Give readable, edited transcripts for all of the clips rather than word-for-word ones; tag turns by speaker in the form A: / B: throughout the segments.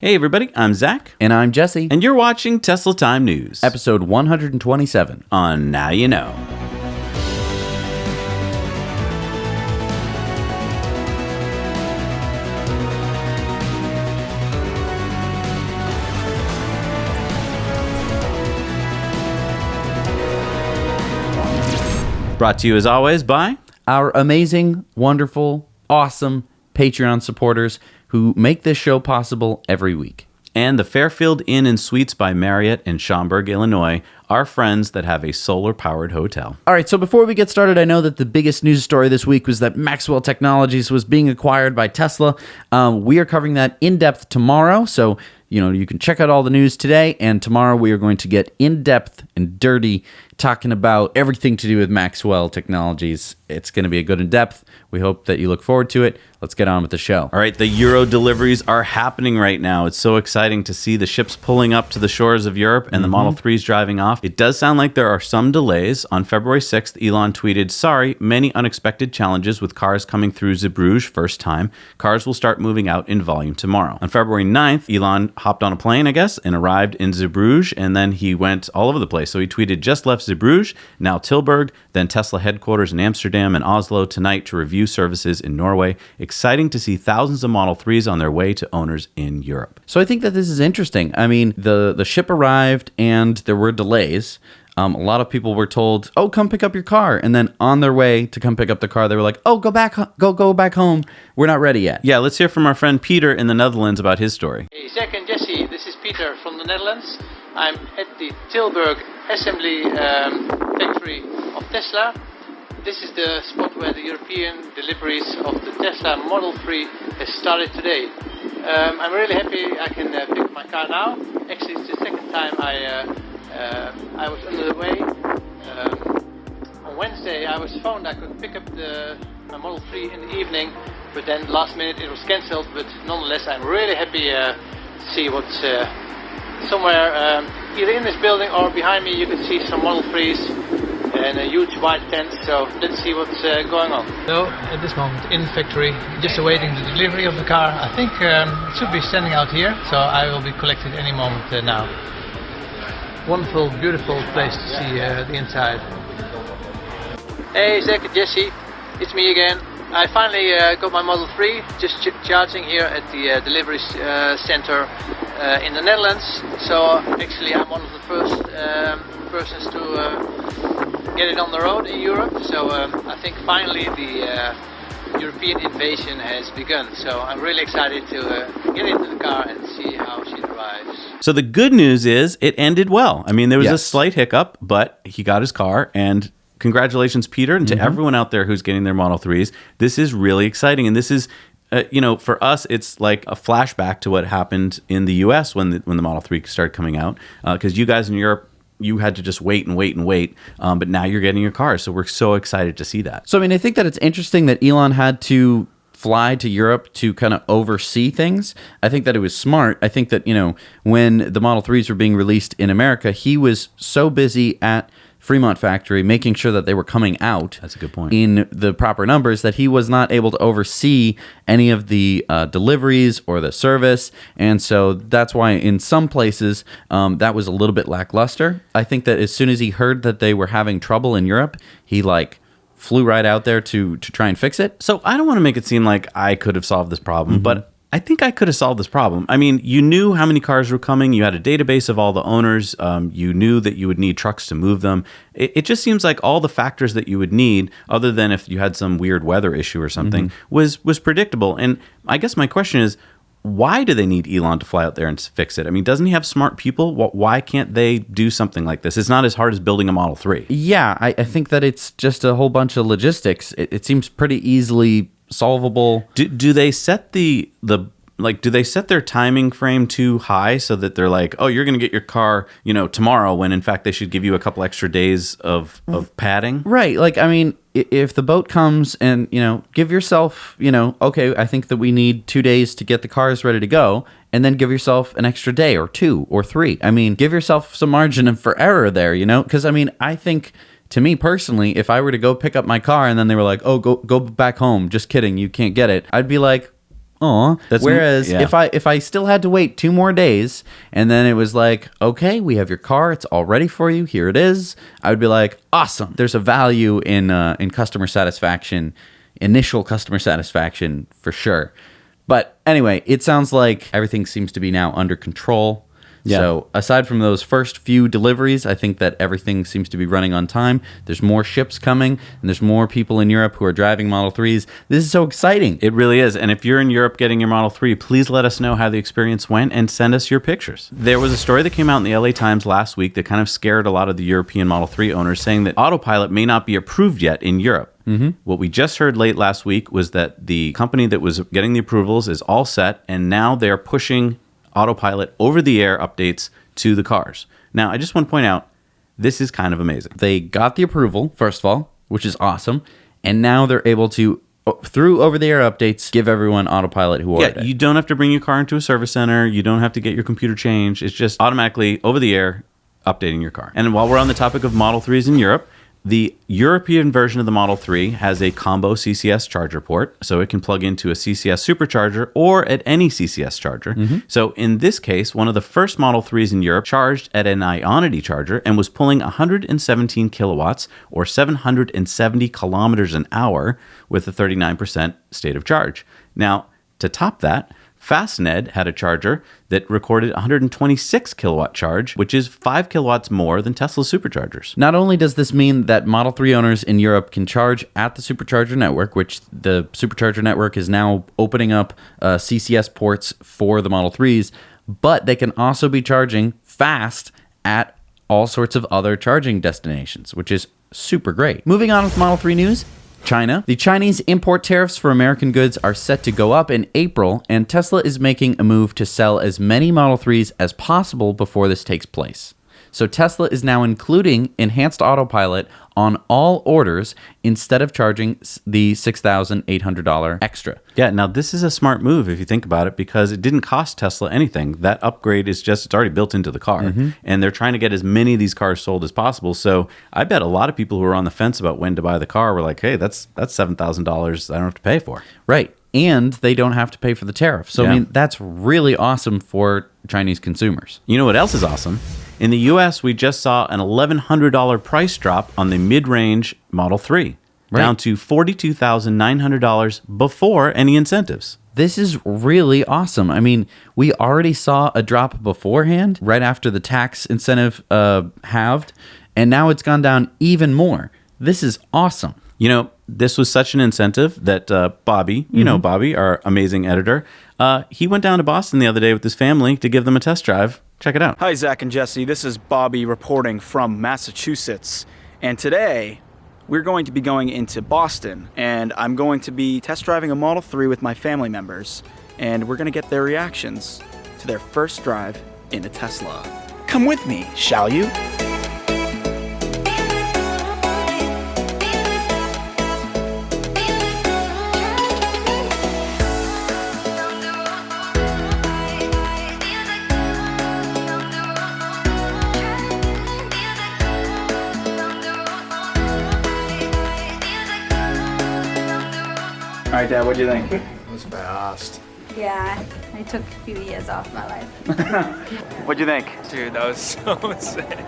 A: Hey everybody, I'm Zach.
B: And I'm Jesse.
A: And you're watching Tesla Time News.
B: Episode 127.
A: On Now You Know. Brought to you as always by
B: our amazing, wonderful, awesome Patreon supporters who make this show possible every week.
A: And the Fairfield Inn and Suites by Marriott in Schaumburg, Illinois, our friends that have a solar-powered hotel.
B: All right, so before we get started, I know that the biggest news story this week was that Maxwell Technologies was being acquired by Tesla. We are covering that in depth tomorrow, so you can check out all the news today, and tomorrow we are going to get in depth and dirty, talking about everything to do with Maxwell Technologies. It's going to be a good in depth. We hope that you look forward to it. Let's get on with the show.
A: All right, the Euro deliveries are happening right now. It's so exciting to see the ships pulling up to the shores of Europe and the Model 3s driving off. It does sound like there are some delays. On February 6th, Elon tweeted, "Sorry, many unexpected challenges with cars coming through Zeebrugge first time. Cars will start moving out in volume tomorrow." On February 9th, Elon hopped on a plane, I guess, and arrived in Zeebrugge, and then he went all over the place. So he tweeted, "Just left Zeebrugge, now Tilburg, then Tesla headquarters in Amsterdam and Oslo tonight to review services in Norway. Exciting to see thousands of Model 3s on their way to owners in Europe."
B: So I think that this is interesting. I mean, the ship arrived and there were delays. A lot of people were told, "Oh, come pick up your car," and then on their way to come pick up the car, they were like, "Oh, go back home. We're not ready yet."
A: Yeah, let's hear from our friend Peter in the Netherlands about his story.
C: Hey, Zach and Jesse, this is Peter from the Netherlands. I'm at the Tilburg assembly factory of Tesla. This is the spot where the European deliveries of the Tesla Model 3 has started today. I'm really happy I can pick up my car now. Actually, it's the second time I was under the way. On Wednesday I was phoned I could pick up my Model 3 in the evening, but then last minute it was cancelled. But nonetheless, I'm really happy to see what's somewhere either in this building or behind me. You can see some Model 3s and a huge white tent, so let's see what's going on. So at this moment in the factory, just awaiting the delivery of the car. I think it should be standing out here, so I will be collected any moment now. Wonderful, beautiful place to see the inside. Hey Zach and Jesse, it's me again. I finally got my Model 3, just charging here at the delivery center in the Netherlands. So actually I'm one of the first persons to get it on the road in Europe. So I think finally the European invasion has begun. So I'm really excited to get into the car and see how she drives.
A: So the good news is it ended well. I mean, there was a
B: Yes.
A: slight hiccup, but he got his car, and congratulations, Peter, and to everyone out there who's getting their Model 3s. This is really exciting, and this is, for us, it's like a flashback to what happened in the U.S. when the Model 3 started coming out, because you guys in Europe, you had to just wait and wait and wait, but now you're getting your car, so we're so excited to see that.
B: So, I mean, I think that it's interesting that Elon had to fly to Europe to kind of oversee things. I think that it was smart. I think that, when the Model 3s were being released in America, he was so busy at Fremont factory making sure that they were coming out.
A: That's a good point.
B: In the proper numbers, that he was not able to oversee any of the deliveries or the service. And so that's why in some places that was a little bit lackluster. I think that as soon as he heard that they were having trouble in Europe, he flew right out there to try and fix it.
A: So I don't want to make it seem like I could have solved this problem, but I think I could have solved this problem. I mean, you knew how many cars were coming. You had a database of all the owners. You knew that you would need trucks to move them. It just seems like all the factors that you would need, other than if you had some weird weather issue or something, was predictable. And I guess my question is, why do they need Elon to fly out there and fix it? I mean, doesn't he have smart people? Why can't they do something like this? It's not as hard as building a Model 3.
B: Yeah, I think that it's just a whole bunch of logistics. It seems pretty easily solvable.
A: Do they set do they set their timing frame too high so that they're like, oh, you're going to get your car, tomorrow, when in fact they should give you a couple extra days of padding?
B: Right. If the boat comes and, give yourself, okay, I think that we need 2 days to get the cars ready to go, and then give yourself an extra day or 2 or 3. I mean, give yourself some margin for error there, because I think, to me personally, if I were to go pick up my car and then they were like, oh, go back home, just kidding, you can't get it, I'd be like, Aw.
A: That's-
B: Whereas
A: yeah.
B: if I still had to wait 2 more days and then it was like, okay, we have your car, it's all ready for you, here it is, I would be like, awesome. There's a value in customer satisfaction, initial customer satisfaction for sure. But anyway, it sounds like everything seems to be now under control.
A: Yeah.
B: So aside from those first few deliveries, I think that everything seems to be running on time. There's more ships coming, and there's more people in Europe who are driving Model 3s. This is so exciting.
A: It really is. And if you're in Europe getting your Model 3, please let us know how the experience went and send us your pictures. There was a story that came out in the LA Times last week that kind of scared a lot of the European Model 3 owners, saying that autopilot may not be approved yet in Europe. What we just heard late last week was that the company that was getting the approvals is all set, and now they're pushing autopilot over-the-air updates to the cars. Now, I just want to point out, this is kind of amazing.
B: They got the approval, first of all, which is awesome. And now they're able to, through over-the-air updates, give everyone autopilot who ordered it.
A: You don't have to bring your car into a service center. You don't have to get your computer changed. It's just automatically over-the-air updating your car. And while we're on the topic of Model 3s in Europe, the European version of the Model 3 has a combo CCS charger port, so it can plug into a CCS Supercharger or at any CCS charger. So in this case, one of the first Model 3s in Europe charged at an Ionity charger and was pulling 117 kilowatts or 770 kilometers an hour with a 39% state of charge. Now, to top that, Fastned had a charger that recorded 126 kilowatt charge, which is 5 kilowatts more than Tesla's superchargers.
B: Not only does this mean that Model 3 owners in Europe can charge at the Supercharger network, which the Supercharger network is now opening up CCS ports for the Model 3s, but they can also be charging fast at all sorts of other charging destinations, which is super great. Moving on with Model 3 news. China. The Chinese import tariffs for American goods are set to go up in April, and Tesla is making a move to sell as many Model 3s as possible before this takes place. So Tesla is now including enhanced autopilot on all orders instead of charging the $6,800 extra.
A: Yeah, now this is a smart move if you think about it, because it didn't cost Tesla anything. That upgrade is just, it's already built into the car. And they're trying to get as many of these cars sold as possible. So I bet a lot of people who are on the fence about when to buy the car were like, hey, that's $7,000 I don't have to pay for.
B: Right. And they don't have to pay for the tariff. So,
A: Yeah.
B: I mean, that's really awesome for Chinese consumers.
A: You know what else is awesome? In the US, we just saw an $1,100 price drop on the mid-range Model 3, down to $42,900 before any incentives.
B: This is really awesome. I mean, we already saw a drop beforehand, right after the tax incentive halved, and now it's gone down even more. This is awesome.
A: You know, this was such an incentive that Bobby, you know Bobby, our amazing editor, he went down to Boston the other day with his family to give them a test drive. Check it out.
D: Hi, Zach and Jesse. This is Bobby reporting from Massachusetts. And today, we're going to be going into Boston. And I'm going to be test driving a Model 3 with my family members. And we're going to get their reactions to their first drive in a Tesla. Come with me, shall you? All right, Dad, what do you think?
E: It was fast.
F: Yeah, I took a few years off my life.
D: What'd you think?
E: Dude, that was so sick.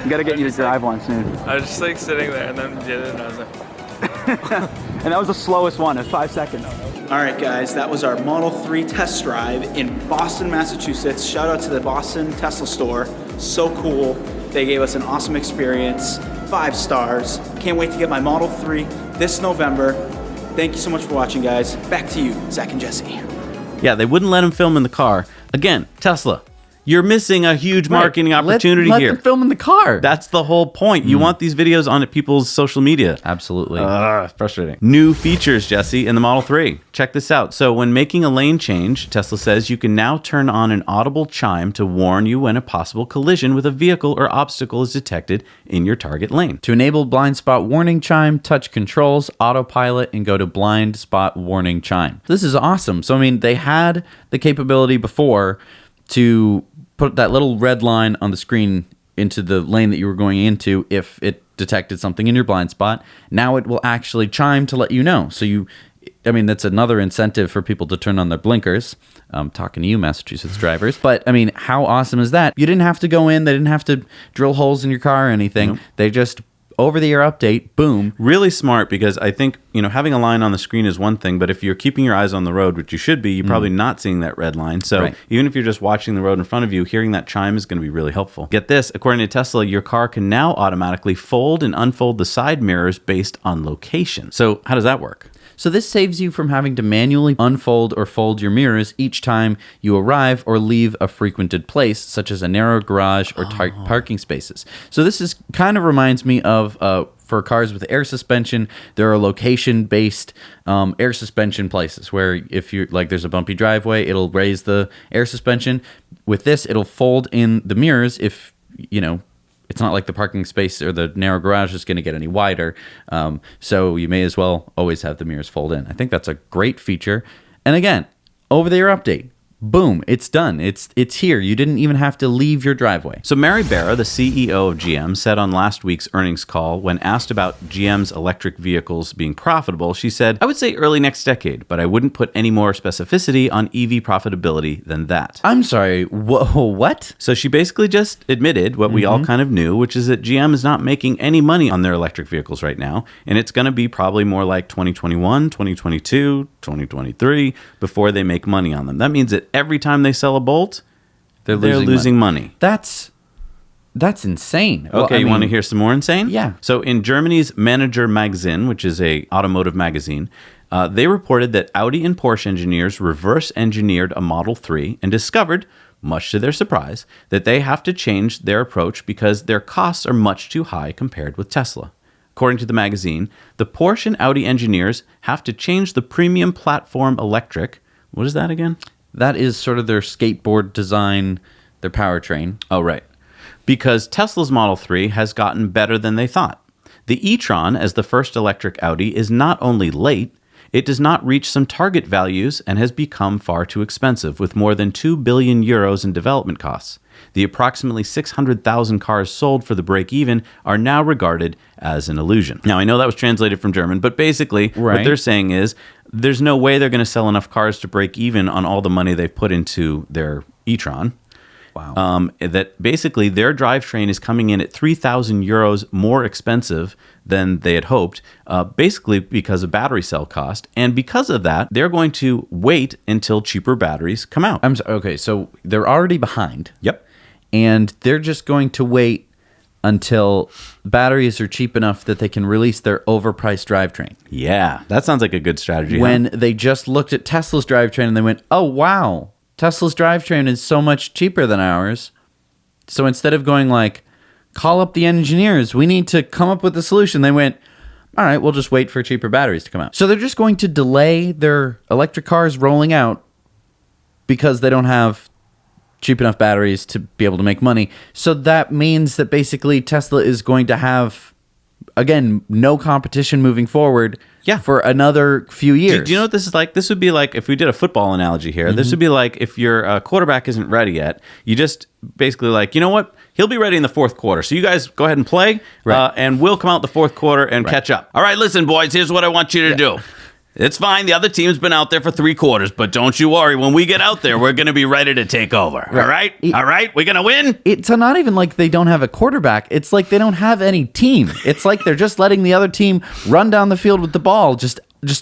D: We gotta get you to drive one soon.
E: I was just like sitting there and then did it and I was like,
D: And that was the slowest one, at 5 seconds. All right, guys, that was our Model 3 test drive in Boston, Massachusetts. Shout out to the Boston Tesla store. So cool. They gave us an awesome experience. 5 stars. Can't wait to get my Model 3 this November. Thank you so much for watching, guys. Back to you, Zach and Jesse.
A: Yeah, they wouldn't let him film in the car. Again, Tesla, you're missing a huge marketing opportunity
B: let
A: here.
B: them film in the car.
A: That's the whole point. You want these videos on people's social media.
B: Absolutely.
A: Frustrating. New features, Jesse, in the Model 3. Check this out. So when making a lane change, Tesla says you can now turn on an audible chime to warn you when a possible collision with a vehicle or obstacle is detected in your target lane.
B: To enable blind spot warning chime, touch controls, autopilot, and go to blind spot warning chime. This is awesome. So, I mean, they had the capability before to put that little red line on the screen into the lane that you were going into if it detected something in your blind spot. Now it will actually chime to let you know. So you I mean, that's another incentive for people to turn on their blinkers. I'm talking to you, Massachusetts drivers. But, I mean, how awesome is that? You didn't have to go in. They didn't have to drill holes in your car or anything.
A: Nope.
B: They just, over-the-air update, boom.
A: Really smart, because I think, having a line on the screen is one thing, but if you're keeping your eyes on the road, which you should be, you're probably not seeing that red line. So
B: Right.
A: even if you're just watching the road in front of you, hearing that chime is going to be really helpful. Get this, according to Tesla, your car can now automatically fold and unfold the side mirrors based on location. So how does that work?
B: So this saves you from having to manually unfold or fold your mirrors each time you arrive or leave a frequented place, such as a narrow garage or parking spaces. So this is kind of reminds me of for cars with air suspension, there are location-based air suspension places where if you're like there's a bumpy driveway, it'll raise the air suspension. With this, it'll fold in the mirrors if it's not like the parking space or the narrow garage is going to get any wider. So you may as well always have the mirrors fold in. I think that's a great feature. And again, over-the-air update. Boom, it's done. It's here. You didn't even have to leave your driveway.
A: So Mary Barra, the CEO of GM, said on last week's earnings call, when asked about GM's electric vehicles being profitable, she said, "I would say early next decade, but I wouldn't put any more specificity on EV profitability than that."
B: I'm sorry, what?
A: So she basically just admitted what we all kind of knew, which is that GM is not making any money on their electric vehicles right now, and it's going to be probably more like 2021, 2022, 2023 before they make money on them. That means that every time they sell a Bolt, they're losing money.
B: That's insane.
A: Okay, you want to hear some more insane?
B: Yeah.
A: So in Germany's Manager magazine, which is a automotive magazine, they reported that Audi and Porsche engineers reverse engineered a Model 3 and discovered, much to their surprise, that they have to change their approach because their costs are much too high compared with Tesla. According to the magazine, the Porsche and Audi engineers have to change the premium platform electric. What is that again?
B: That is sort of their skateboard design, their powertrain.
A: Oh, right. Because Tesla's Model 3 has gotten better than they thought. The e-tron, as the first electric Audi, is not only late, it does not reach some target values and has become far too expensive, with more than 2 billion euros in development costs. The approximately 600,000 cars sold for the break-even are now regarded as an illusion. Now, I know that was translated from German, but basically what they're saying is there's no way they're going to sell enough cars to break even on all the money they've put into their e-tron.
B: Wow.
A: That basically their drivetrain is coming in at 3,000 euros more expensive than they had hoped, basically because of battery cell cost. And because of that, they're going to wait until cheaper batteries come out.
B: Okay, so they're already behind.
A: Yep.
B: And they're just going to wait until batteries are cheap enough that they can release their overpriced drivetrain.
A: Yeah, that sounds like a good strategy.
B: When they just looked at Tesla's drivetrain and they went, oh, wow, Tesla's drivetrain is so much cheaper than ours. So instead of going like, call up the engineers, we need to come up with a solution, they went, all right, we'll just wait for cheaper batteries to come out. So they're just going to delay their electric cars rolling out because they don't have cheap enough batteries to be able to make money. So that means that basically Tesla is going to have, again, no competition moving forward for another few years.
A: Do you know what this is like? This would be like, if we did a football analogy here, this would be like if your quarterback isn't ready yet, you just basically like, you know what? He'll be ready in the fourth quarter. So you guys go ahead and play, and we'll come out the fourth quarter and catch up. All right, listen, boys, here's what I want you to do. It's fine. The other team's been out there for 3 quarters, but don't you worry. When we get out there, we're going to be ready to take over. All right? All right? We're going to win?
B: It's not even like they don't have a quarterback. It's like they don't have any team. It's like they're just letting the other team run down the field with the ball just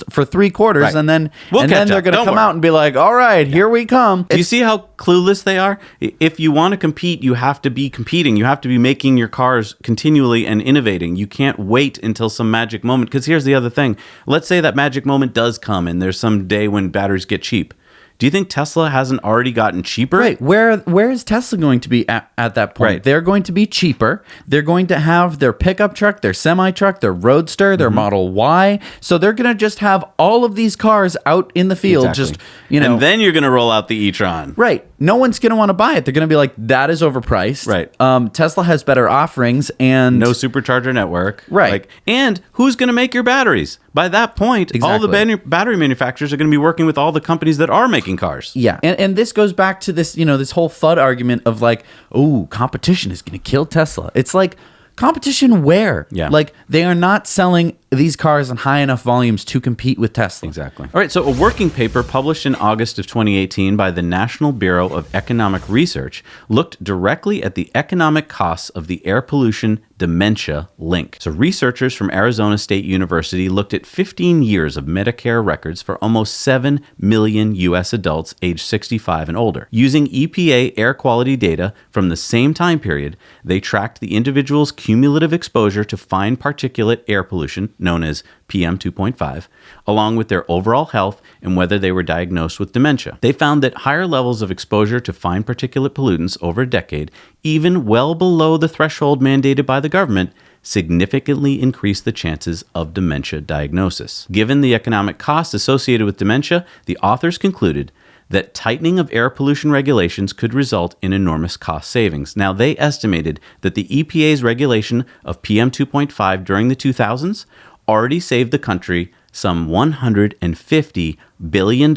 B: for 3 quarters, and then they're going to come out and be like, all right, here we come.
A: Do you see how clueless they are? If you want to compete, you have to be competing. You have to be making your cars continually and innovating. You can't wait until some magic moment. Because here's the other thing. Let's say that magic moment does come and there's some day when batteries get cheap. Do you think Tesla hasn't already gotten cheaper?
B: Right. Where is Tesla going to be at that point?
A: Right.
B: They're going to be cheaper. They're going to have their pickup truck, their semi-truck, their Roadster, their Model Y. So they're going to just have all of these cars out in the field.
A: Exactly.
B: Just, and
A: then you're going to roll out the e-tron.
B: Right. No one's going to want to buy it. They're going to be like, that is overpriced.
A: Right.
B: Tesla has better offerings and
A: no supercharger network.
B: Right.
A: And who's going to make your batteries? By that point, all the battery manufacturers are going to be working with all the companies that are making cars.
B: Yeah. And this goes back to this, this whole FUD argument of like, oh, competition is going to kill Tesla. It's like, competition where?
A: Yeah.
B: Like, they are not selling these cars in high enough volumes to compete with Tesla.
A: Exactly. All right, so a working paper published in August of 2018 by the National Bureau of Economic Research looked directly at the economic costs of the air pollution dementia link. So researchers from Arizona State University looked at 15 years of Medicare records for almost 7 million U.S. adults aged 65 and older. Using EPA air quality data from the same time period, they tracked the individual's cumulative exposure to fine particulate air pollution, known as PM 2.5, along with their overall health and whether they were diagnosed with dementia. They found that higher levels of exposure to fine particulate pollutants over a decade, even well below the threshold mandated by the government, significantly increase the chances of dementia diagnosis. Given the economic costs associated with dementia, the authors concluded that tightening of air pollution regulations could result in enormous cost savings. Now, they estimated that the EPA's regulation of PM 2.5 during the 2000s already saved the country some $150 billion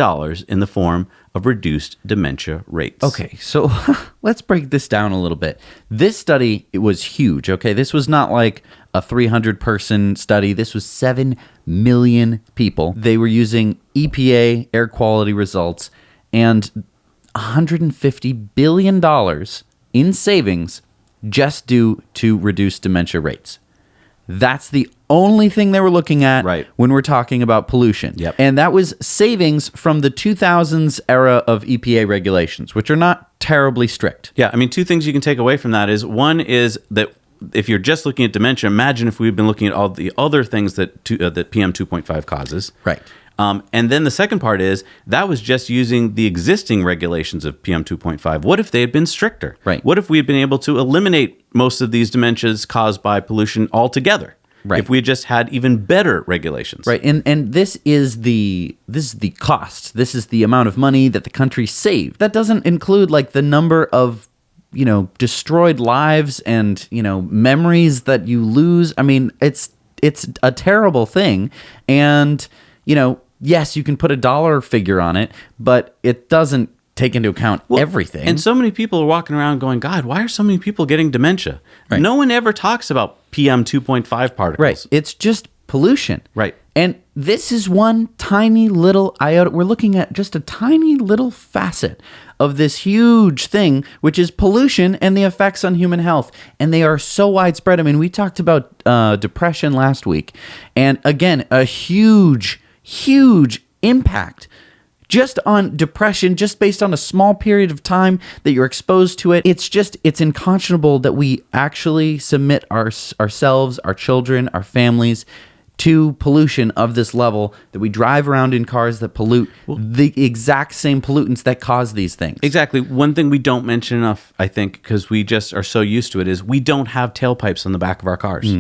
A: in the form of reduced dementia rates.
B: Okay, so let's break this down a little bit. This study, it was huge, okay? This was not like a 300-person study. This was 7 million people. They were using EPA air quality results, and $150 billion in savings just due to reduced dementia rates. That's the only thing they were looking at when we're talking about pollution.
A: Yep.
B: And that was savings from the 2000s era of EPA regulations, which are not terribly strict.
A: Yeah, I mean, two things you can take away from that is, one is that if you're just looking at dementia, imagine if we've been looking at all the other things that PM 2.5 causes.
B: Right.
A: And then the second part is that was just using the existing regulations of PM 2.5. What if they had been stricter?
B: Right.
A: What if we had been able to eliminate most of these dementias caused by pollution altogether?
B: Right.
A: If we just had even better regulations.
B: Right. And this is the cost. This is the amount of money that the country saved. That doesn't include like the number of, destroyed lives and, memories that you lose. I mean, it's a terrible thing. And, yes, you can put a dollar figure on it, but it doesn't take into account everything.
A: And so many people are walking around going, God, why are so many people getting dementia?
B: Right.
A: No one ever talks about PM 2.5 particles.
B: Right. It's just pollution.
A: Right.
B: And this is one tiny little iota. We're looking at just a tiny little facet of this huge thing, which is pollution and the effects on human health. And they are so widespread. I mean, we talked about depression last week. And again, a huge impact just on depression, just based on a small period of time that you're exposed to it. It's unconscionable that we actually submit ourselves, our children, our families to pollution of this level, that we drive around in cars that pollute the exact same pollutants that cause these things.
A: Exactly. One thing we don't mention enough, I think, because we just are so used to it, is we don't have tailpipes on the back of our cars.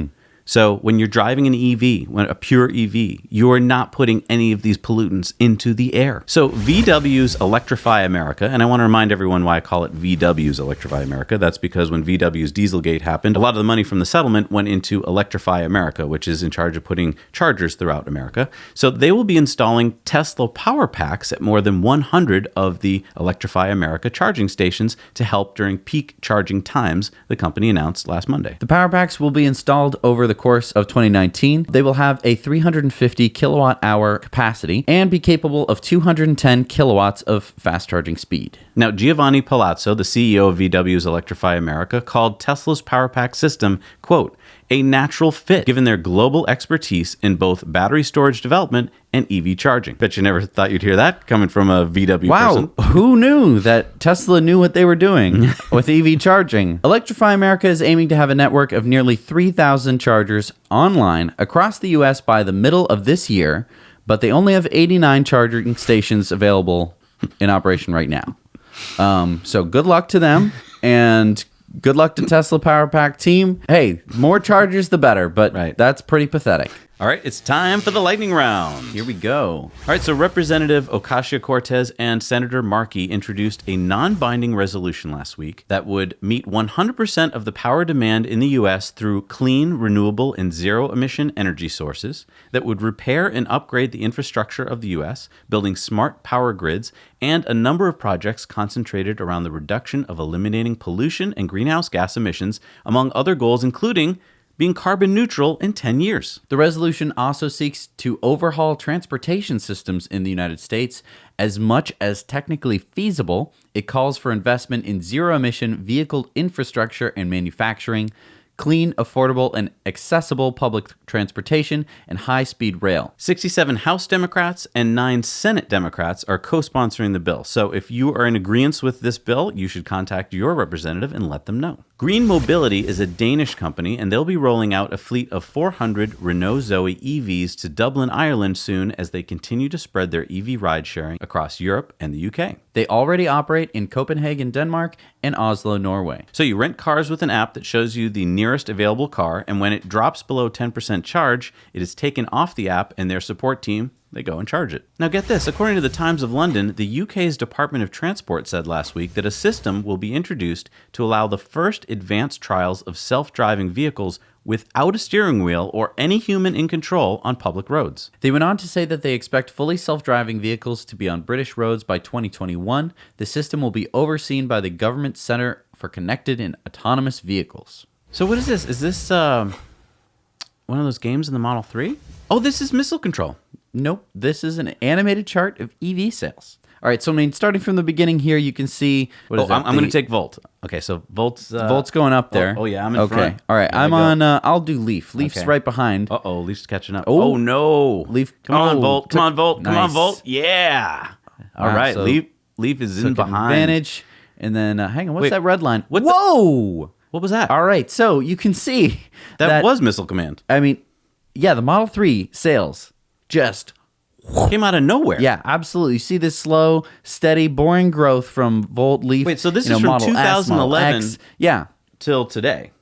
A: So when you're driving an EV, a pure EV, you're not putting any of these pollutants into the air. So VW's Electrify America, and I want to remind everyone why I call it VW's Electrify America. That's because when VW's Dieselgate happened, a lot of the money from the settlement went into Electrify America, which is in charge of putting chargers throughout America. So they will be installing Tesla Powerpacks at more than 100 of the Electrify America charging stations to help during peak charging times, the company announced last Monday.
B: The Powerpacks will be installed over the course of 2019. They will have a 350 kilowatt hour capacity and be capable of 210 kilowatts of fast charging speed.
A: Now, Giovanni Palazzo, the CEO of VW's Electrify America, called Tesla's Powerpack system, quote, a natural fit, given their global expertise in both battery storage development and EV charging. Bet you never thought you'd hear that coming from a VW person.
B: Wow, who knew that Tesla knew what they were doing with EV charging? Electrify America is aiming to have a network of nearly 3,000 chargers online across the U.S. by the middle of this year, but they only have 89 charging stations available in operation right now. So good luck to them, and good luck to Tesla Powerpack team. Hey, more chargers the better, but that's pretty pathetic.
A: All right, it's time for the lightning round.
B: Here we go.
A: All right, so Representative Ocasio-Cortez and Senator Markey introduced a non-binding resolution last week that would meet 100% of the power demand in the U.S. through clean, renewable, and zero-emission energy sources, that would repair and upgrade the infrastructure of the U.S., building smart power grids, and a number of projects concentrated around the reduction of eliminating pollution and greenhouse gas emissions, among other goals, including being carbon neutral in 10 years.
B: The resolution also seeks to overhaul transportation systems in the United States. As much as technically feasible, it calls for investment in zero-emission vehicle infrastructure and manufacturing, clean, affordable, and accessible public transportation, and high-speed rail.
A: 67 House Democrats and 9 Senate Democrats are co-sponsoring the bill. So if you are in agreement with this bill, you should contact your representative and let them know. Green Mobility is a Danish company, and they'll be rolling out a fleet of 400 Renault Zoe EVs to Dublin, Ireland soon as they continue to spread their EV ride-sharing across Europe and the UK.
B: They already operate in Copenhagen, Denmark, and Oslo, Norway.
A: So you rent cars with an app that shows you the nearest available car, and when it drops below 10% charge, it is taken off the app, and their support team, they go and charge it. Now get this, according to the Times of London, the UK's Department of Transport said last week that a system will be introduced to allow the first advanced trials of self-driving vehicles without a steering wheel or any human in control on public roads.
B: They went on to say that they expect fully self-driving vehicles to be on British roads by 2021. The system will be overseen by the Government Centre for Connected and Autonomous Vehicles.
A: So what is this? Is this one of those games in the Model 3? Oh, this is missile control.
B: Nope, this is an animated chart of EV sales. All right, so I mean, starting from the beginning here, you can see.
A: I'm going to take Volt. Okay, so Volt's
B: going up there.
A: Oh yeah, I'm in front.
B: All right, I'm on. I'll do Leaf. Leaf's
A: Okay.
B: right behind.
A: Uh-oh, Leaf's catching up.
B: Oh.
A: Oh no,
B: Leaf-
A: Come on,
B: oh,
A: Volt. Come on, Volt. Come on,
B: nice.
A: Volt. Yeah. All
B: Wow,
A: right,
B: so
A: Leaf is in
B: Took
A: behind.
B: advantage, and then hang on. What's
A: Wait,
B: that red line?
A: what the-
B: Whoa!
A: What was that?
B: All right, so you can see
A: That was Missile Command.
B: I mean, yeah, the Model 3 sales just.
A: Came out of nowhere.
B: Yeah, absolutely. You see this slow, steady, boring growth from Volt, Leaf.
A: Wait, so this
B: you know,
A: is from
B: Model S, Model
A: 2011
B: X. Yeah,
A: till today.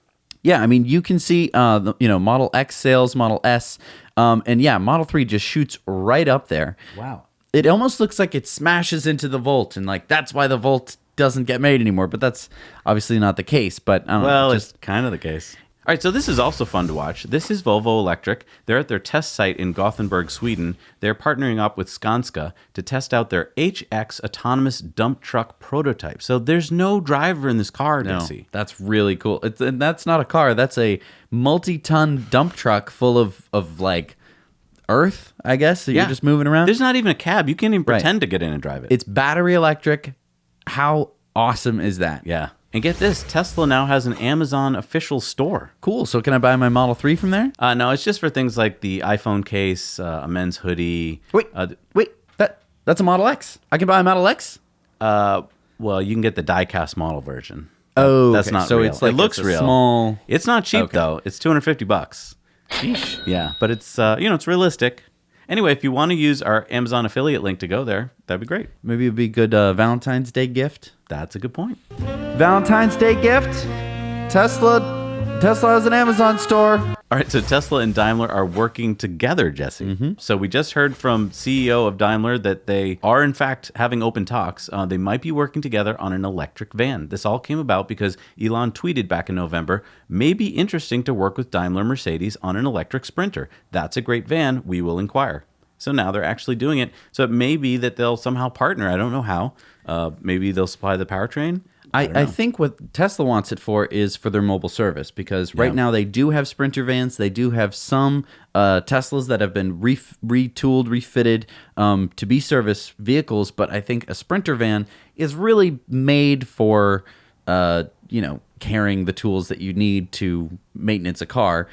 B: yeah. I mean, you can see, Model X sales, Model S, and yeah, Model 3 just shoots right up there.
A: Wow.
B: It almost looks like it smashes into the Volt, and like that's why the Volt doesn't get made anymore. But that's obviously not the case. But I don't
A: Well,
B: know,
A: it's kind of the case. All right, so this is also fun to watch. This is Volvo Electric. They're at their test site in Gothenburg, Sweden. They're partnering up with Skanska to test out their HX autonomous dump truck prototype. So there's no driver in this car to see.
B: That's really cool. And that's not a car. That's a multi-ton dump truck full of like earth, I guess. So you're just moving around.
A: There's not even a cab. You can't even pretend to get in and drive it.
B: It's battery electric. How awesome is that?
A: Yeah. And get this, Tesla now has an Amazon official store.
B: Cool. So can I buy my Model 3 from there?
A: No, it's just for things like the iPhone case, a men's hoodie.
B: Wait, that's a Model X. I can buy a Model X?
A: Well, you can get the die-cast model version.
B: Oh,
A: That's
B: okay.
A: not
B: So
A: real.
B: it's like
A: it looks
B: it's a
A: real.
B: small.
A: It's not cheap
B: Okay.
A: though. It's $250.
B: Sheesh.
A: Yeah, but it's it's realistic. Anyway, if you want to use our Amazon affiliate link to go there, that'd be great.
B: Maybe it'd be a good Valentine's Day gift.
A: That's a good point.
B: Valentine's Day gift. Tesla has an Amazon store.
A: All right, so Tesla and Daimler are working together, Jesse. So we just heard from CEO of Daimler that they are, in fact, having open talks. They might be working together on an electric van. This all came about because Elon tweeted back in November, may be interesting to work with Daimler Mercedes on an electric Sprinter. That's a great van. We will inquire. So now they're actually doing it. So it may be that they'll somehow partner. I don't know how. Maybe they'll supply the powertrain.
B: I think what Tesla wants it for is for their mobile service, because right now they do have Sprinter vans. They do have some Teslas that have been retooled, refitted to be service vehicles. But I think a Sprinter van is really made for, carrying the tools that you need to maintenance a car.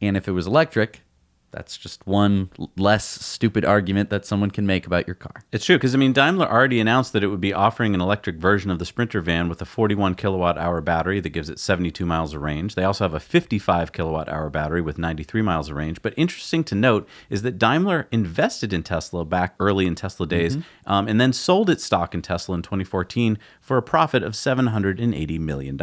B: And if it was electric, that's just one less stupid argument that someone can make about your car.
A: It's true, because, Daimler already announced that it would be offering an electric version of the Sprinter van with a 41 kilowatt-hour battery that gives it 72 miles of range. They also have a 55 kilowatt-hour battery with 93 miles of range. But interesting to note is that Daimler invested in Tesla back early in Tesla days and then sold its stock in Tesla in 2014 for a profit of $780 million.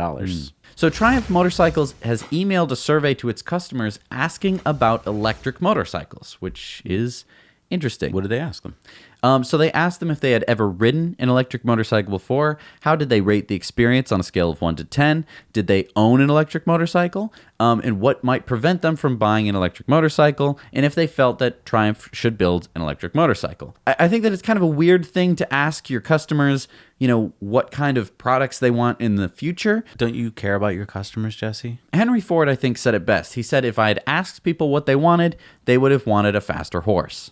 B: So Triumph Motorcycles has emailed a survey to its customers asking about electric motorcycles, which is Interesting.
A: What did they ask them?
B: So they asked them if they had ever ridden an electric motorcycle before. How did they rate the experience on a scale of 1 to 10? Did they own an electric motorcycle? And what might prevent them from buying an electric motorcycle? And if they felt that Triumph should build an electric motorcycle. I think that it's kind of a weird thing to ask your customers, what kind of products they want in the future.
A: Don't you care about your customers, Jesse?
B: Henry Ford, I think, said it best. He said if I had asked people what they wanted, they would have wanted a faster horse.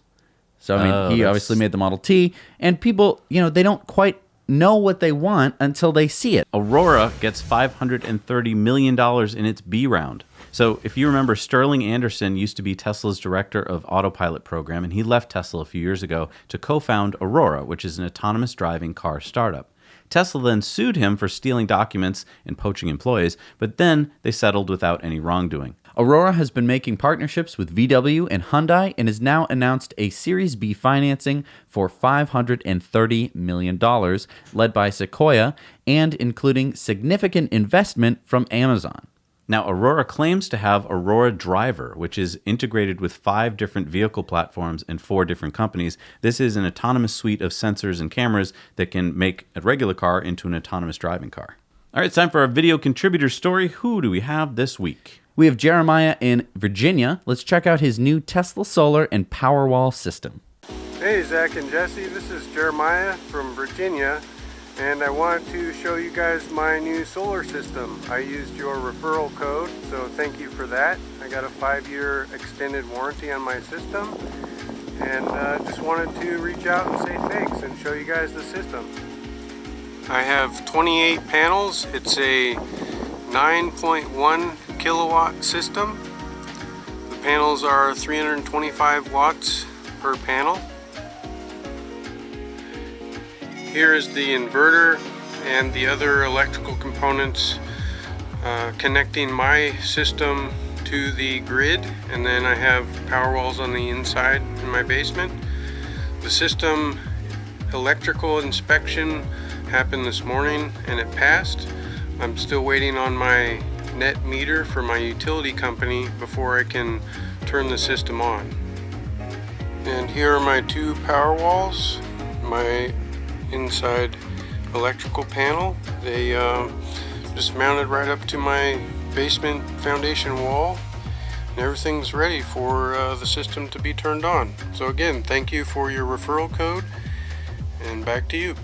B: So, he obviously made the Model T, and people, they don't quite know what they want until they see it.
A: Aurora gets $530 million in its B round. So if you remember, Sterling Anderson used to be Tesla's director of autopilot program, and he left Tesla a few years ago to co-found Aurora, which is an autonomous driving car startup. Tesla then sued him for stealing documents and poaching employees, but then they settled without any wrongdoing.
B: Aurora has been making partnerships with VW and Hyundai and has now announced a Series B financing for $530 million, led by Sequoia, and including significant investment from Amazon.
A: Now, Aurora claims to have Aurora Driver, which is integrated with 5 different vehicle platforms and 4 different companies. This is an autonomous suite of sensors and cameras that can make a regular car into an autonomous driving car. All right, it's time for our video contributor story. Who do we have this week?
B: We have Jeremiah in Virginia. Let's check out his new Tesla solar and Powerwall system.
G: Hey, Zach and Jesse, this is Jeremiah from Virginia, and I wanted to show you guys my new solar system. I used your referral code, so thank you for that. I got a 5-year extended warranty on my system, and just wanted to reach out and say thanks and show you guys the system. I have 28 panels. It's a 9.1 kilowatt system. The panels are 325 watts per panel. Here is the inverter and the other electrical components connecting my system to the grid, and then I have power walls on the inside in my basement. The system electrical inspection happened this morning and it passed. I'm still waiting on my net meter for my utility company before I can turn the system on. And here are my 2 power walls, my inside electrical panel. They just mounted right up to my basement foundation wall, and everything's ready for the system to be turned on. So again, thank you for your referral code, and back to you.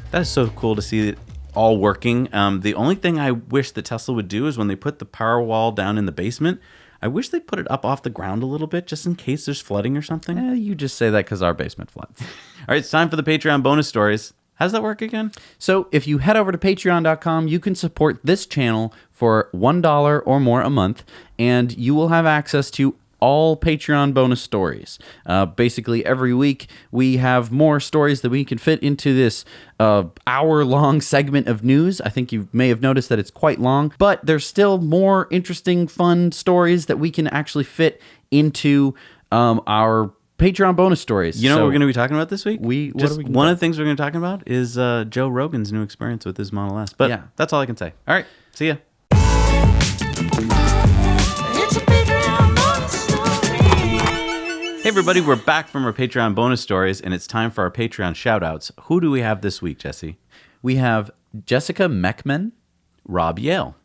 A: That's so cool to see it all working. The only thing I wish that Tesla would do is when they put the power wall down in the basement, I wish they'd put it up off the ground a little bit just in case there's flooding or something.
B: You just say that because our basement floods.
A: All right, it's time for the Patreon bonus stories. How does that work again?
B: So if you head over to patreon.com, you can support this channel for $1 or more a month, and you will have access to all Patreon bonus stories. Basically, every week we have more stories that we can fit into this hour-long segment of news. I think you may have noticed that it's quite long, but there's still more interesting, fun stories that we can actually fit into our Patreon bonus stories.
A: You know what we're going to be talking about this week?
B: One
A: of the things we're going to be talking about is Joe Rogan's new experience with his Model S. But that's all I can say. All right, see ya. Hey everybody, we're back from our Patreon bonus stories, and it's time for our Patreon shout-outs. Who do we have this week, Jesse?
B: We have Jessica Meckman,
A: Rob Yale,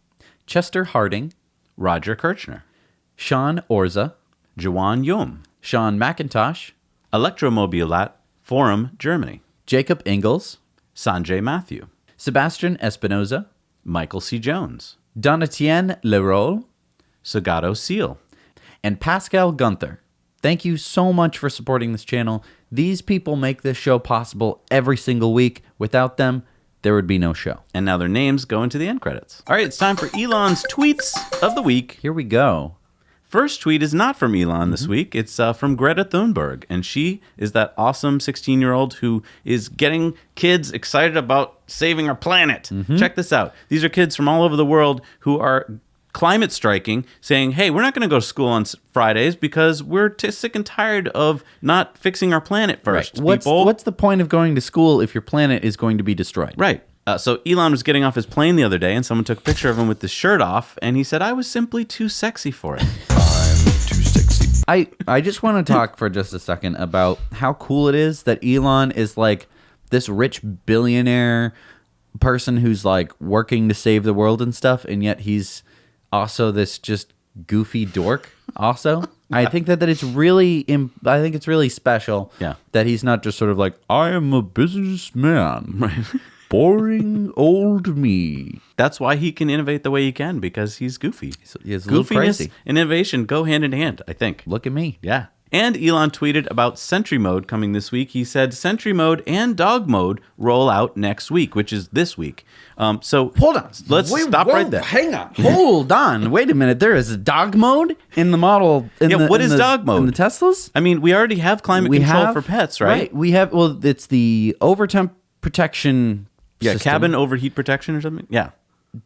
B: Chester Harding,
A: Roger Kirchner,
B: Sean Orza,
A: Jawan Yom,
B: Sean McIntosh,
A: Electromobilat, Forum, Germany,
B: Jacob Ingalls,
A: Sanjay Matthew,
B: Sebastian Espinoza,
A: Michael C. Jones,
B: Donatien Leroy,
A: Sagato Seal,
B: and Pascal Gunther. Thank you so much for supporting this channel. These people make this show possible every single week. Without them, there would be no show.
A: And now their names go into the end credits. All right, it's time for Elon's tweets of the week.
B: Here we go.
A: First tweet is not from Elon this week. It's from Greta Thunberg. And she is that awesome 16-year-old who is getting kids excited about saving our planet. Check this out. These are kids from all over the world who are climate striking, saying, hey, we're not going to go to school on Fridays because we're sick and tired of not fixing our planet first.
B: Right. What's the point of going to school if your planet is going to be destroyed?
A: Right. So Elon was getting off his plane the other day, and someone took a picture of him with his shirt off, and he said, I was simply too sexy for it.
H: I'm too sexy
B: I just want to talk for just a second about how cool it is that Elon is like this rich billionaire person who's like working to save the world and stuff, and yet he's also this just goofy dork also. I think that it's really I think it's really special that he's not just sort of like, I am a businessman. Right. Boring old me.
A: That's why he can innovate the way he can, because he's goofy.
B: He's a little crazy.
A: And innovation go hand in hand, I think.
B: Look at me.
A: Yeah. And Elon tweeted about Sentry Mode coming this week. He said Sentry Mode and Dog Mode roll out next week, which is this week. So
B: hold on.
A: Let's stop right there.
B: Hang on. Hold on. Wait a minute. There is a dog mode in the model.
A: What is dog mode?
B: In the Teslas?
A: I mean, we already have climate control for pets, right?
B: Right. We have, well, it's the overtemp protection system.
A: Cabin overheat protection or something. Yeah.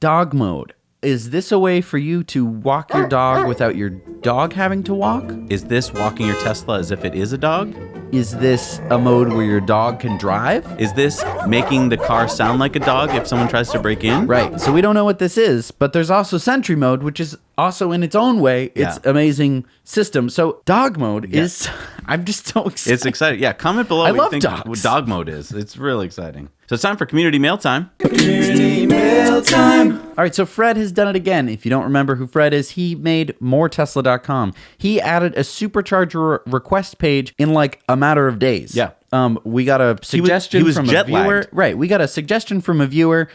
B: Dog mode. Is this a way for you to walk your dog without your dog having to walk?
A: Is this walking your Tesla as if it is a dog?
B: Is this a mode where your dog can drive?
A: Is this making the car sound like a dog if someone tries to break in?
B: Right. So we don't know what this is, but there's also Sentry Mode, which is also in its own way, it's amazing system. So dog mode is, I'm just so excited.
A: It's exciting. Yeah, comment below
B: I
A: what you
B: love
A: think
B: dogs.
A: dog mode is. It's really exciting. So it's time for community mail time.
B: Community mail time. All right, so Fred has done it again. If you don't remember who Fred is, he made moretesla.com. He added a Supercharger request page in like a matter of days.
A: Yeah.
B: We got a suggestion
A: was
B: from a
A: jet
B: viewer.
A: lagged.
B: Right. We got a suggestion from a viewer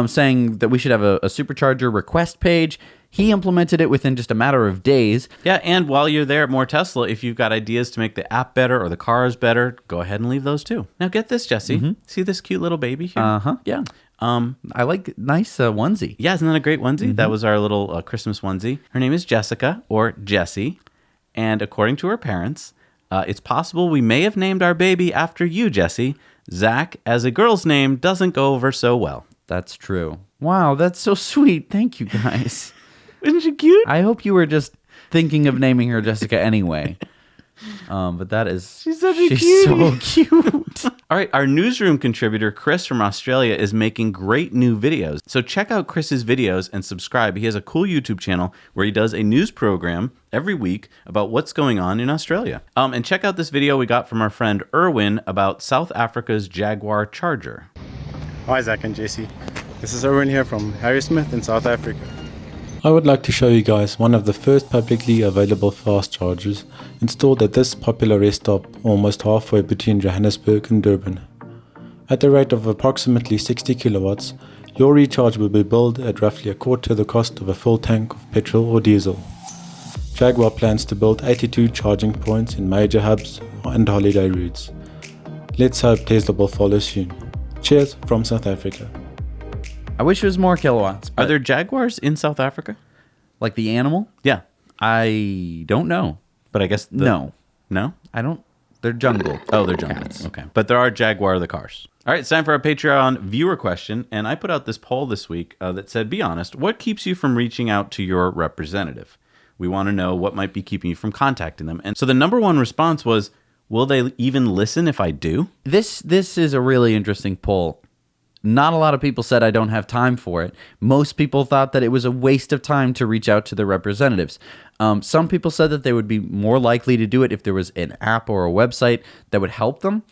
B: saying that we should have a Supercharger request page. He implemented it within just a matter of days.
A: Yeah, and while you're there at More Tesla, if you've got ideas to make the app better or the cars better, go ahead and leave those too. Now get this, Jesse. See this cute little baby here?
B: Uh-huh. Yeah. I like nice onesie.
A: Yeah, isn't that a great onesie? That was our little Christmas onesie. Her name is Jessica, or Jessie, and according to her parents, it's possible we may have named our baby after you, Jessie. Zach, as a girl's name, doesn't go over so well.
B: That's true. Wow, that's so sweet. Thank you, guys.
A: Isn't she cute?
B: I hope you were just thinking of naming her Jessica anyway. But that is...
A: She's such a
B: She's so cute.
A: All right, our newsroom contributor, Chris from Australia, is making great new videos. So check out Chris's videos and subscribe. He has a cool YouTube channel where he does a news program every week about what's going on in Australia. And check out this video we got from our friend Erwin about South Africa's Jaguar Charger.
H: Hi, Zach and Jesse. This is Erwin here from Harrismith in South Africa. I would like to show you guys one of the first publicly available fast chargers installed at this popular rest stop almost halfway between Johannesburg and Durban. At the rate of approximately 60 kilowatts, your recharge will be billed at roughly a quarter the cost of a full tank of petrol or diesel. Jaguar plans to build 82 charging points in major hubs and holiday routes. Let's hope Tesla will follow soon. Cheers from South Africa.
B: I wish it was more kilowatts.
A: Are there Jaguars in South Africa?
B: Like the animal?
A: Yeah.
B: I don't know.
A: But I guess...
B: No.
A: No?
B: I don't... They're jungle.
A: Oh, they're jungle.
B: Cats.
A: Okay. But there are Jaguar the cars. All right, it's time for our Patreon viewer question. And I put out this poll this week that said, be honest, what keeps you from reaching out to your representative? We want to know what might be keeping you from contacting them. And so the number one response was, will they even listen if I do?
B: This is a really interesting poll. Not a lot of people said I don't have time for it. Most people thought that it was a waste of time to reach out to their representatives. Some people said that they would be more likely to do it if there was an app or a website that would help them.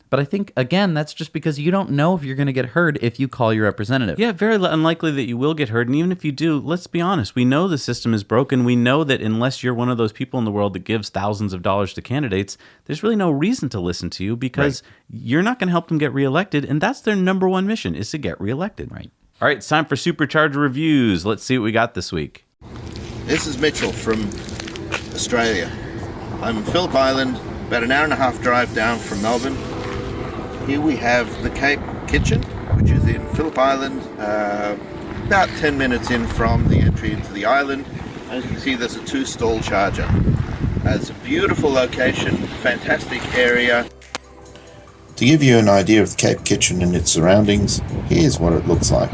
B: But I think, again, that's just because you don't know if you're going to get heard if you call your representative.
A: Yeah, very unlikely that you will get heard. And even if you do, let's be honest. We know the system is broken. We know that unless you're one of those people in the world that gives thousands of dollars to candidates, there's really no reason to listen to you because you're not going to help them get reelected. And that's their number one mission, is to get reelected.
B: Right.
A: All right, it's time for Supercharger reviews. Let's see what we got this week.
I: This is Mitchell from Australia. I'm in Phillip Island, about an hour and a half drive down from Melbourne. Here we have the Cape Kitchen, which is in Phillip Island, about 10 minutes in from the entry into the island. As you can see, there's a 2-stall charger. It's a beautiful location, fantastic area. To give you an idea of the Cape Kitchen and its surroundings, here's what it looks like.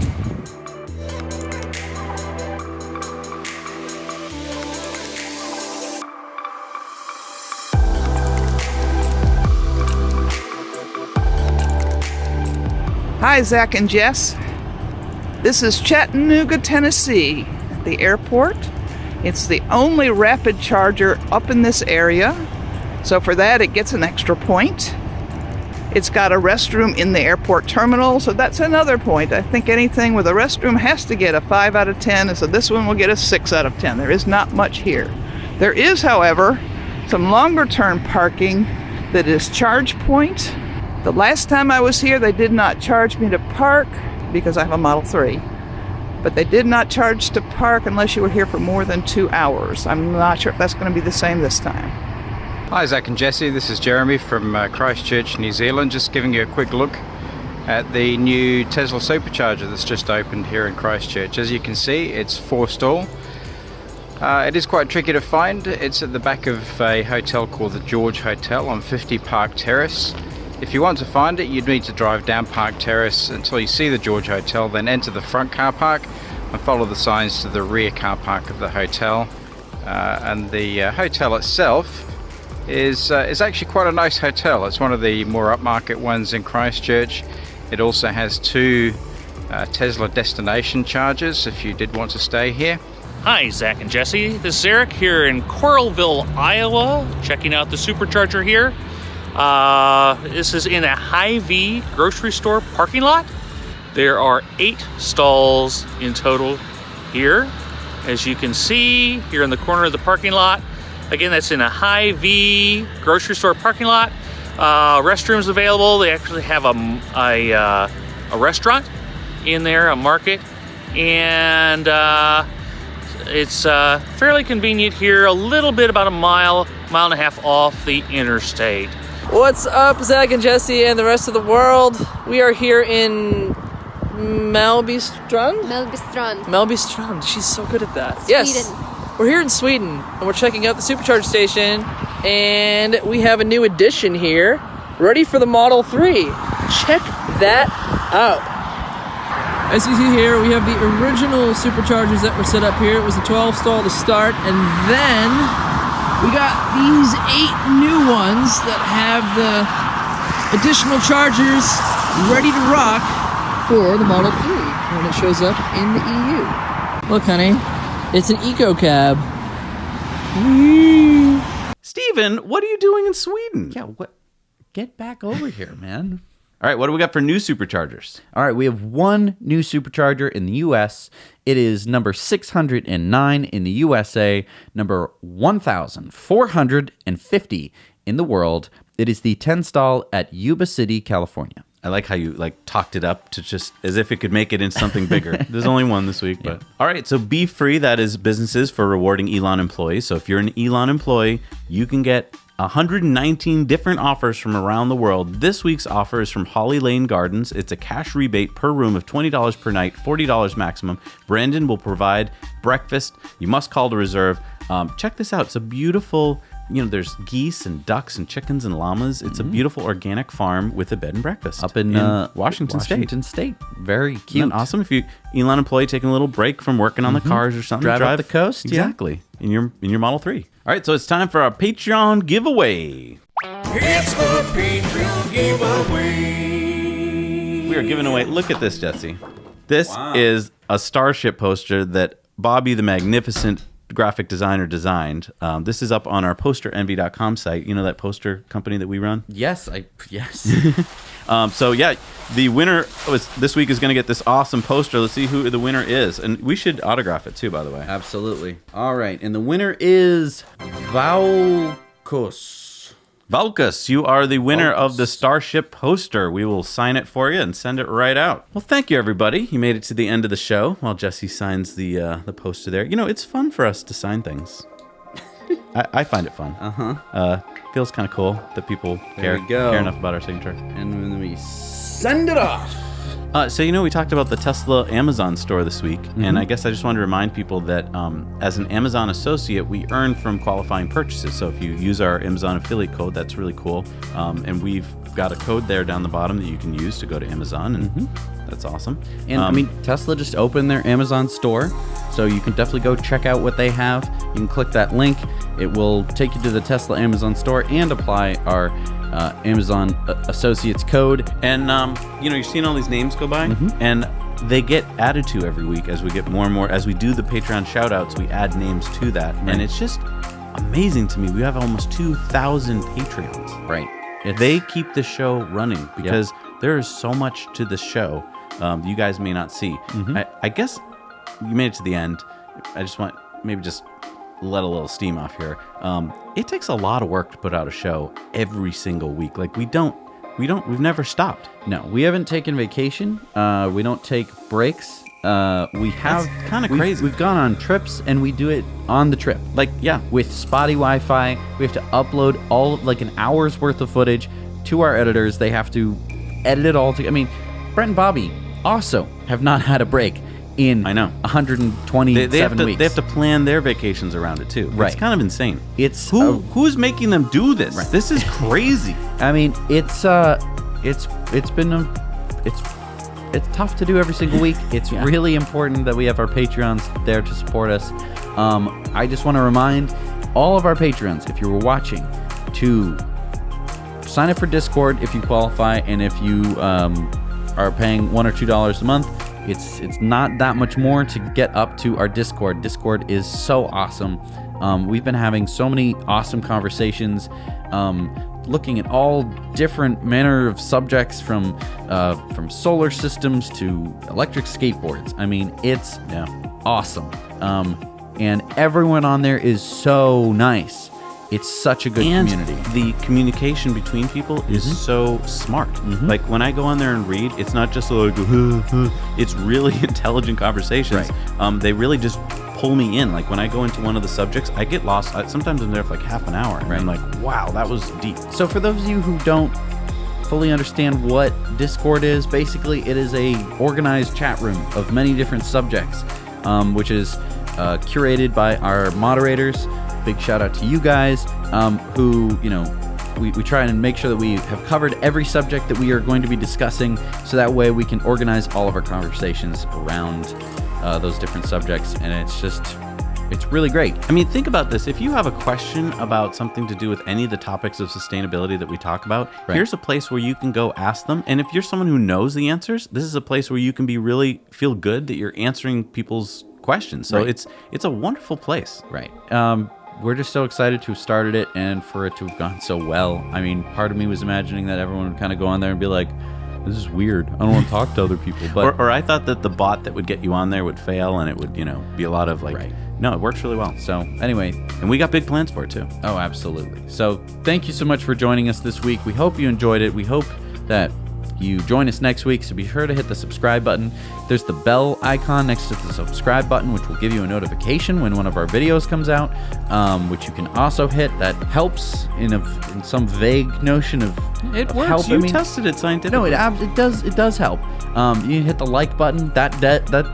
J: Hi, Zach and Jess. This is Chattanooga, Tennessee, at the airport. It's the only rapid charger up in this area. So for that, it gets an extra point. It's got a restroom in the airport terminal, so that's another point. I think anything with a restroom has to get a 5 out of 10, and so this one will get a 6 out of 10. There is not much here. There is, however, some longer term parking that is charge point. The last time I was here, they did not charge me to park because I have a Model 3. But they did not charge to park unless you were here for more than 2 hours. I'm not sure if that's going to be the same this time.
K: Hi Zach and Jesse, this is Jeremy from Christchurch, New Zealand. Just giving you a quick look at the new Tesla Supercharger that's just opened here in Christchurch. As you can see, it's 4-stall. It is quite tricky to find. It's at the back of a hotel called the George Hotel on 50 Park Terrace. If you want to find it, you'd need to drive down Park Terrace until you see the George Hotel, then enter the front car park and follow the signs to the rear car park of the hotel. And the hotel itself is actually quite a nice hotel. It's one of the more upmarket ones in Christchurch. It also has 2 Tesla destination chargers if you did want to stay here.
L: Hi, Zach and Jesse. This is Eric here in Coralville, Iowa, checking out the Supercharger here. This is in a Hy-Vee grocery store parking lot. There are 8 stalls in total here. As you can see here in the corner of the parking lot. Again, that's in a Hy-Vee grocery store parking lot. Restrooms available. They actually have a restaurant in there, a market, and it's fairly convenient here. A little bit, about a mile and a half off the interstate.
M: What's up, Zach and Jesse and the rest of the world? We are here in Mellbystrand? Mellbystrand. She's so good at that. Sweden. Yes. We're here in Sweden, and we're checking out the Supercharger station, and we have a new addition here, ready for the Model 3. Check that out. As you see here, we have the original Superchargers that were set up here. It was a 12-stall to start, and then we got these 8 new ones that have the additional chargers ready to rock for the Model 3 when it shows up in the EU. Look, honey. It's an eco cab.
A: Steven, what are you doing in Sweden?
B: Yeah, what? Get back over here, man.
A: All right, what do we got for new superchargers?
B: All right, we have 1 new supercharger in the U.S. It is number 609 in the USA, number 1,450 in the world. It is the 10-stall at Yuba City, California.
A: I like how you talked it up to just as if it could make it into something bigger. There's only 1 this week, but all right. So Be Free, that is businesses for rewarding Elon employees. So if you're an Elon employee, you can get 119 different offers from around the world. This week's offer is from Holly Lane Gardens. It's a cash rebate per room of $20 per night, $40 maximum. Brandon will provide breakfast. You must call to reserve. Check this out. It's a beautiful. There's geese and ducks and chickens and llamas. It's a beautiful organic farm with a bed and breakfast
B: up in
A: Washington State.
B: Very cute.
A: Isn't that awesome? If you Elon employee taking a little break from working on the cars or something,
B: drive up the coast.
A: Exactly. In your Model 3. All right, so it's time for our Patreon giveaway.
N: It's the Patreon giveaway.
A: We are giving away. Look at this, Jesse. This is a Starship poster that Bobby the Magnificent graphic designer designed. This is up on our posterenvy.com site. You know that poster company that we run?
B: Yes.
A: So yeah, the winner this week is going to get this awesome poster. Let's see who the winner is. And we should autograph it too, by the way.
B: Absolutely. All right. And the winner is Valkus.
A: Valkus, you are the winner of the Starship poster. We will sign it for you and send it right out. Well, thank you, everybody. You made it to the end of the show while Jesse signs the poster there. It's fun for us to sign things. I find it fun. Feels kind of cool that people care enough about our signature.
B: And then we send it off.
A: So, we talked about the Tesla Amazon store this week, and I guess I just wanted to remind people that as an Amazon associate, we earn from qualifying purchases. So if you use our Amazon affiliate code, that's really cool. And we've got a code there down the bottom that you can use to go to Amazon, and that's awesome.
B: And Tesla just opened their Amazon store, so you can definitely go check out what they have. You can click that link. It will take you to the Tesla Amazon store and apply our Amazon Associates code.
A: And, you're seeing all these names go by, and they get added to every week as we get more and more. As we do the Patreon shout-outs, we add names to that.
B: Right.
A: And it's just amazing to me. We have almost 2,000 Patreons.
B: Right.
A: They keep the show running because there is so much to the show you guys may not see. I guess you made it to the end. I just want maybe just let a little steam off here. It takes a lot of work to put out a show every single week. Like we've never stopped.
B: No, we haven't taken vacation. We don't take breaks. We have
A: kind of crazy.
B: We've gone on trips and we do it on the trip.
A: Like, yeah,
B: with spotty Wi-Fi. We have to upload like an hour's worth of footage to our editors. They have to edit it all together. I mean, Brent and Bobby also have not had a break in 127 weeks.
A: They have to plan their vacations around it too.
B: Right.
A: It's kind of insane.
B: It's
A: who's making them do this?
B: Right.
A: This is crazy.
B: I mean, it's tough to do every single week. It's really important that we have our Patreons there to support us. I just want to remind all of our Patreons, if you were watching, to sign up for Discord if you qualify, and if you are paying $1 or $2 a month, it's not that much more to get up to our Discord. Discord is so awesome. We've been having so many awesome conversations, looking at all different manner of subjects, from solar systems to electric skateboards. I mean, it's awesome. And everyone on there is so nice. It's such a good community.
A: The communication between people is so smart. Like when I go on there and read, it's not just like, it's really intelligent conversations.
B: Right.
A: They really just pull me in. Like when I go into one of the subjects, I get lost. Sometimes I'm there for like half an hour. And I'm like, wow, that was deep.
B: So for those of you who don't fully understand what Discord is, basically it is a organized chat room of many different subjects, which is curated by our moderators. Big shout out to you guys, who, we try and make sure that we have covered every subject that we are going to be discussing, so that way we can organize all of our conversations around those different subjects, and it's really great.
A: I mean, think about this. If you have a question about something to do with any of the topics of sustainability that we talk about, here's a place where you can go ask them. And if you're someone who knows the answers, this is a place where you can feel good that you're answering people's questions. So it's a wonderful place.
B: Right. We're just so excited to have started it and for it to have gone so well. I mean, part of me was imagining that everyone would kind of go on there and be like, this is weird. I don't want to talk to other people. But
A: or I thought that the bot that would get you on there would fail, and it would, be a lot of like, no, it works really well.
B: So anyway,
A: and we got big plans for it too.
B: Oh, absolutely. So thank you so much for joining us this week. We hope you enjoyed it. We hope that you join us next week, so be sure to hit the subscribe button. There's the bell icon next to the subscribe button, which will give you a notification when one of our videos comes out, which you can also hit. That helps in some vague notion of
A: it works.
B: Help.
A: You tested it scientifically.
B: No, it does help. You can hit the like button. That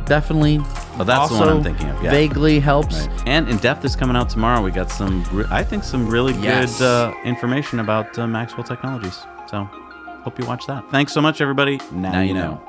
B: definitely
A: that's
B: also
A: the one I'm thinking of. Yeah.
B: Vaguely helps.
A: Right. And In Depth is coming out tomorrow. We got some really good information about Maxwell Technologies. So hope you watch that. Thanks so much, everybody. Now you know.